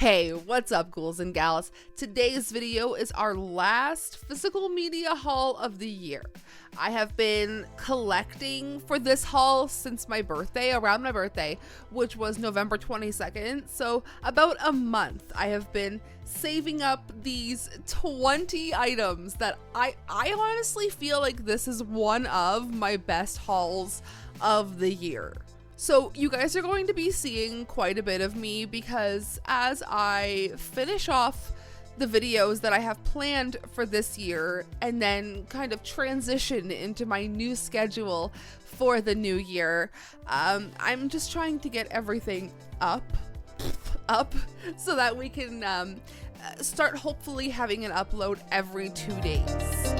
Hey, what's up, ghouls and gals? Today's video is our last physical media haul of the year. I have been collecting for this haul since my birthday, around my birthday, which was November 22nd. So about a month I have been saving up these 20 items that I honestly feel like this is one of my best hauls of the year. So you guys are going to be seeing quite a bit of me because as I finish off the videos that I have planned for this year and then kind of transition into my new schedule for the new year, I'm just trying to get everything up so that we can start hopefully having an upload every 2 days.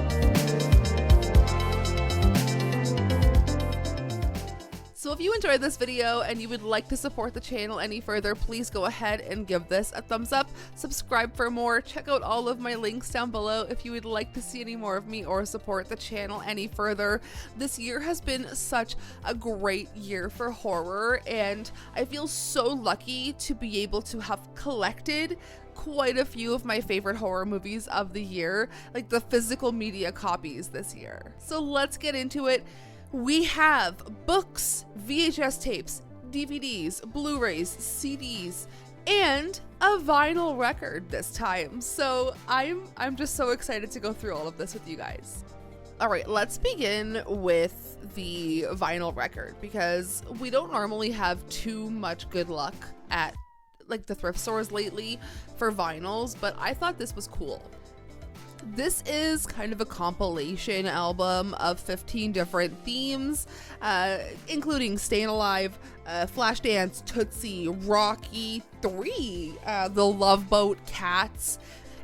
So if you enjoyed this video and you would like to support the channel any further, please go ahead and give this a thumbs up, subscribe for more, check out all of my links down below if you would like to see any more of me or support the channel any further. This year has been such a great year for horror, and I feel so lucky to be able to have collected quite a few of my favorite horror movies of the year, like the physical media copies this year. So let's get into it. We have books, VHS tapes, DVDs, Blu-rays, CDs, and a vinyl record this time. So I'm just so excited to go through all of this with you guys. All right, let's begin with the vinyl record because we don't normally have too much good luck at like the thrift stores lately for vinyls, but I thought this was cool. This is kind of a compilation album of 15 different themes, including Staying Alive, Flashdance, Tootsie, Rocky 3, The Love Boat, Cats.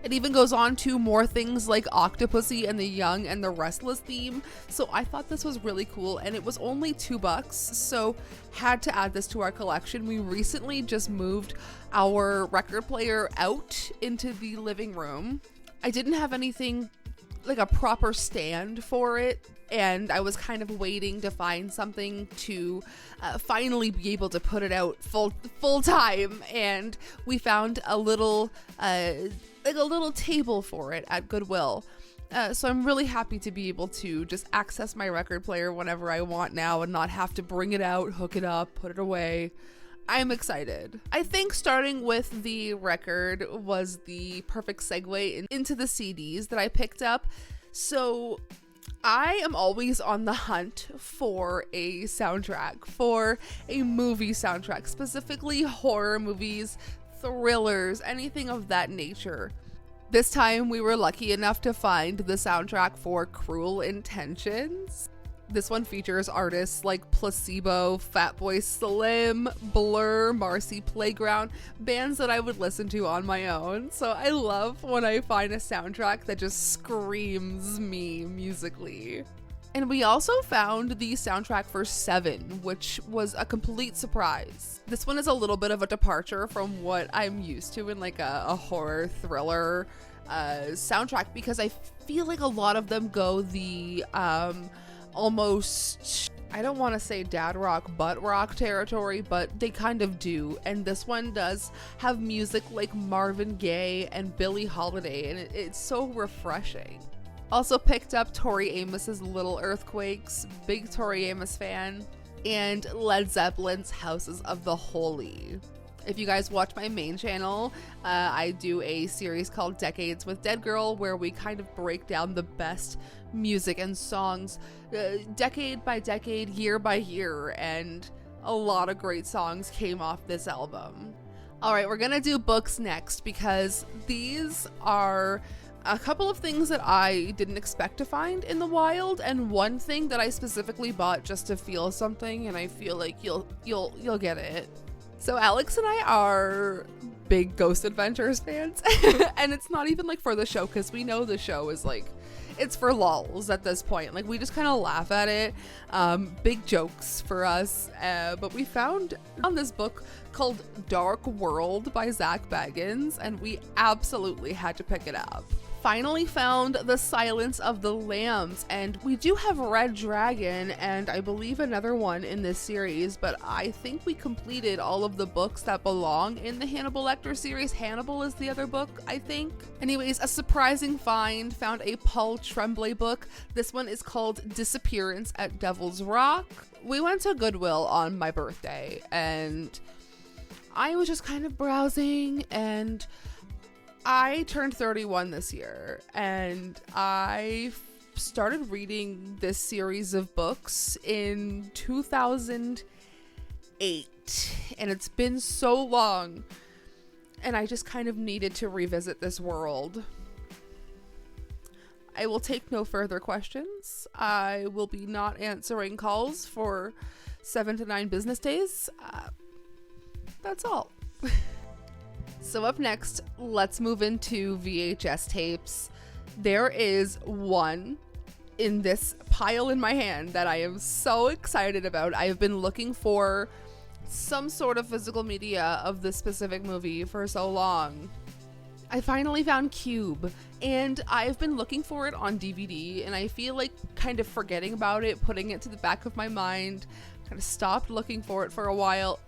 It even goes on to more things like Octopussy and the Young and the Restless theme. So I thought this was really cool, and it was only $2, so had to add this to our collection. We recently just moved our record player out into the living room. I didn't have anything like a proper stand for it, and I was kind of waiting to find something to finally be able to put it out full time, and we found a little like a little table for it at Goodwill. So I'm really happy to be able to just access my record player whenever I want now and not have to bring it out, hook it up, put it away. I'm excited. I think starting with the record was the perfect segue into the CDs that I picked up. So I am always on the hunt for a soundtrack, for a movie soundtrack, specifically horror movies, thrillers, anything of that nature. This time we were lucky enough to find the soundtrack for Cruel Intentions. This one features artists like Placebo, Fatboy Slim, Blur, Marcy Playground, bands that I would listen to on my own. So I love when I find a soundtrack that just screams me musically. And we also found the soundtrack for Seven, which was a complete surprise. This one is a little bit of a departure from what I'm used to in like a horror thriller soundtrack, because I feel like a lot of them go the almost, I don't want to say dad rock, butt rock territory, but they kind of do. And this one does have music like Marvin Gaye and Billie Holiday, and it's so refreshing. Also picked up Tori Amos's Little Earthquakes, big Tori Amos fan, and Led Zeppelin's Houses of the Holy. If you guys watch my main channel, I do a series called Decades with Deadgrl, where we kind of break down the best music and songs decade by decade, year by year, and a lot of great songs came off this album. All right, we're gonna do books next because these are a couple of things that I didn't expect to find in the wild, and one thing that I specifically bought just to feel something, and I feel like you'll get it. So Alex and I are big Ghost Adventures fans, and it's not even like for the show, because we know the show is like, it's for lulz at this point. Like, we just kind of laugh at it. Big jokes for us. But we found on this book called Dark World by Zach Baggins, and we absolutely had to pick it up. Finally found The Silence of the Lambs, and we do have Red Dragon and I believe another one in this series, but I think we completed all of the books that belong in the Hannibal Lecter series. Hannibal is the other book, I think. Anyways, a surprising find, found a Paul Tremblay book. This one is called Disappearance at Devil's Rock. We went to Goodwill on my birthday and I was just kind of browsing, and I turned 31 this year, and I started reading this series of books in 2008, and it's been so long, and I just kind of needed to revisit this world. I will take no further questions. I will be not answering calls for 7 to 9 business days. That's all. So up next, let's move into VHS tapes. There is one in this pile in my hand that I am so excited about. I have been looking for some sort of physical media of this specific movie for so long. I finally found Cube, and I've been looking for it on DVD, and I feel like kind of forgetting about it, putting it to the back of my mind, kind of stopped looking for it for a while,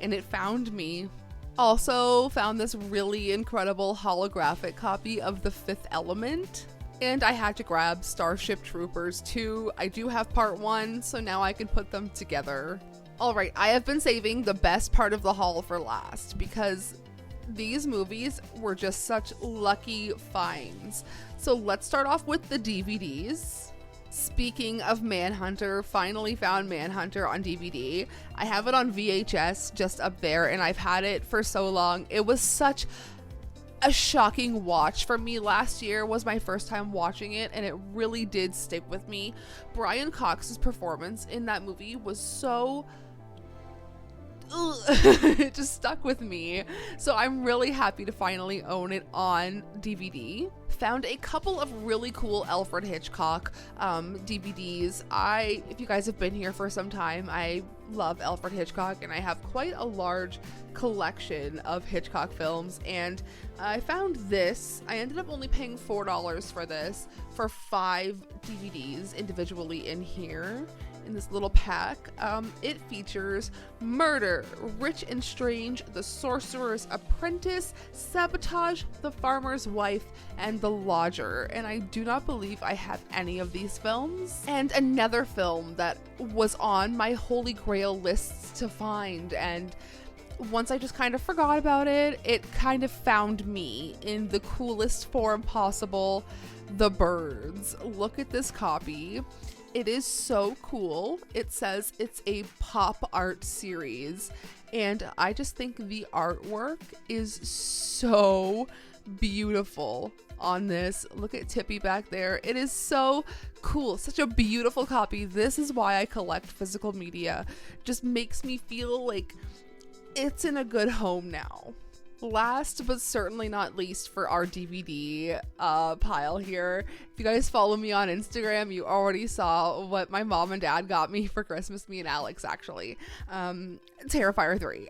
and it found me. Also found this really incredible holographic copy of The Fifth Element, and I had to grab Starship Troopers 2. I do have part 1, so now I can put them together. Alright, I have been saving the best part of the haul for last because these movies were just such lucky finds. So let's start off with the DVDs. Speaking of Manhunter, finally found Manhunter on DVD. I have it on VHS just up there, and I've had it for so long. It was such a shocking watch for me. Last year was my first time watching it, and it really did stick with me. Brian Cox's performance in that movie was so it just stuck with me. So I'm really happy to finally own it on DVD. Found a couple of really cool Alfred Hitchcock DVDs. If you guys have been here for some time, I love Alfred Hitchcock, and I have quite a large collection of Hitchcock films, and I found this. I ended up only paying $4 for this, for 5 DVDs individually in here. In this little pack. It features Murder, Rich and Strange, The Sorcerer's Apprentice, Sabotage, The Farmer's Wife, and The Lodger. And I do not believe I have any of these films. And another film that was on my holy grail lists to find, and once I just kind of forgot about it, it kind of found me in the coolest form possible. The Birds. Look at this copy. It is so cool. It says it's a pop art series, and I just think the artwork is so beautiful on this. Look at Tippy back there. It is so cool. Such a beautiful copy. This is why I collect physical media. Just makes me feel like it's in a good home now. Last but certainly not least for our DVD pile here, if you guys follow me on Instagram, you already saw what my mom and dad got me for Christmas, me and Alex actually. Terrifier 3.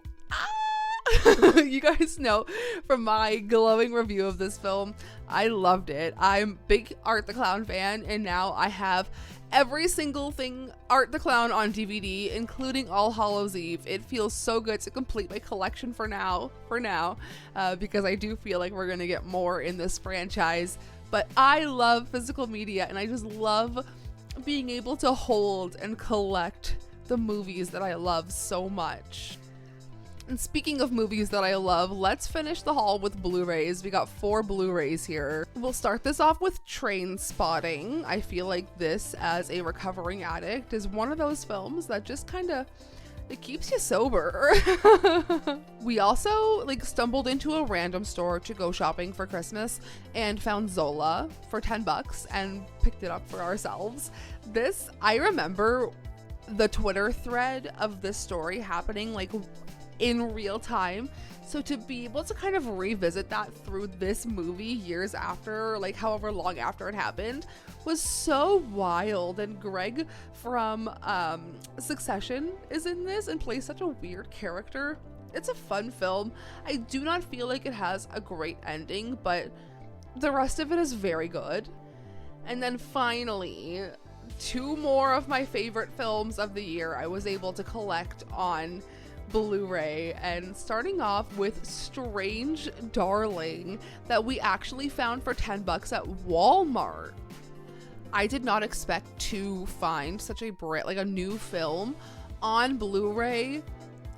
You guys know from my glowing review of this film, I loved it. I'm big Art the Clown fan, and now I have every single thing Art the Clown on DVD, including All Hallows Eve. It feels so good to complete my collection for now, because I do feel like we're gonna get more in this franchise. But I love physical media, and I just love being able to hold and collect the movies that I love so much. And speaking of movies that I love, let's finish the haul with Blu-rays. We got 4 Blu-rays here. We'll start this off with Trainspotting. I feel like this, as a recovering addict, is one of those films that just kind of, it keeps you sober. We also stumbled into a random store to go shopping for Christmas and found Zola for $10 and picked it up for ourselves. This, I remember the Twitter thread of this story happening in real time, so to be able to kind of revisit that through this movie years after, however long after it happened, was so wild. And Greg from Succession is in this and plays such a weird character. It's a fun film. I do not feel like it has a great ending, but the rest of it is very good. And then finally, 2 more of my favorite films of the year I was able to collect on Blu-ray, and starting off with Strange Darling that we actually found for $10 at Walmart. I did not expect to find such a a new film on Blu-ray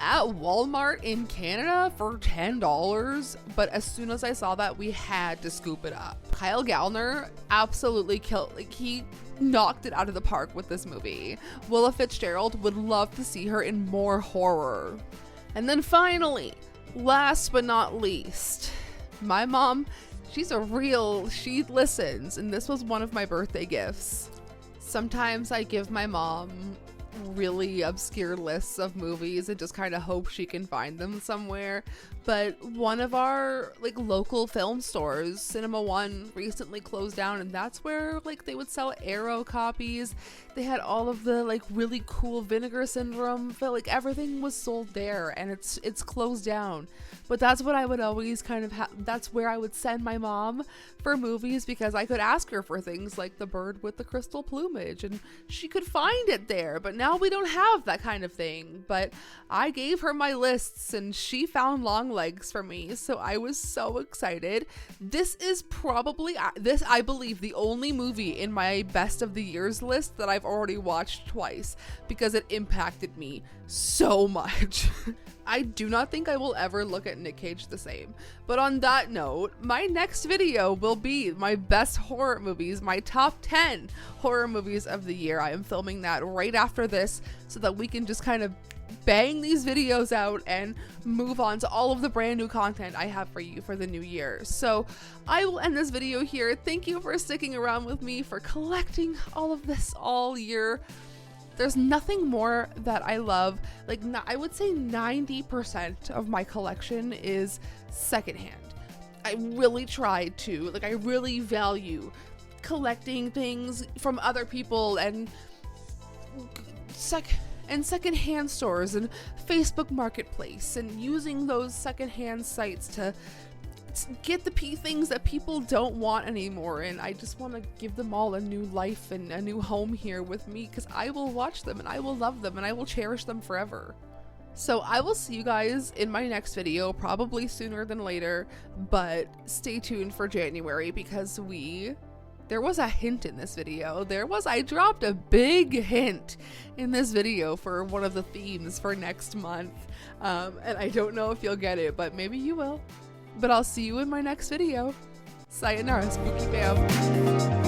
at Walmart in Canada for $10, but as soon as I saw that, we had to scoop it up. Kyle Gallner absolutely killed, he knocked it out of the park with this movie. Willa Fitzgerald, would love to see her in more horror. And then finally, last but not least, my mom, she listens, and this was one of my birthday gifts. Sometimes I give my mom really obscure lists of movies and just kind of hope she can find them somewhere, but one of our local film stores, Cinema One, recently closed down, and that's where they would sell Arrow copies. They had all of the really cool Vinegar Syndrome, but everything was sold there, and it's closed down. But that's what I would always that's where I would send my mom for movies, because I could ask her for things like The Bird with the Crystal Plumage, and she could find it there. But now we don't have that kind of thing. But I gave her my lists, and she found Longlegs for me, so I was so excited. This is probably, I believe, the only movie in my best of the years list that I've already watched twice, because it impacted me so much. I do not think I will ever look at Nick Cage the same. But on that note, my next video will be my best horror movies, my top 10 horror movies of the year. I am filming that right after this so that we can just kind of bang these videos out and move on to all of the brand new content I have for you for the new year. So I will end this video here. Thank you for sticking around with me, for collecting all of this all year. There's nothing more that I love. I would say 90% of my collection is secondhand. I really try to, I really value collecting things from other people and secondhand stores and Facebook Marketplace, and using those secondhand sites to get the things that people don't want anymore, and I just want to give them all a new life and a new home here with me, because I will watch them and I will love them and I will cherish them forever. So I will see you guys in my next video, probably sooner than later, but stay tuned for January, because there was a hint in this video. I dropped a big hint in this video for one of the themes for next month, and I don't know if you'll get it, but maybe you will. But I'll see you in my next video. Sayonara, Spooky Fam.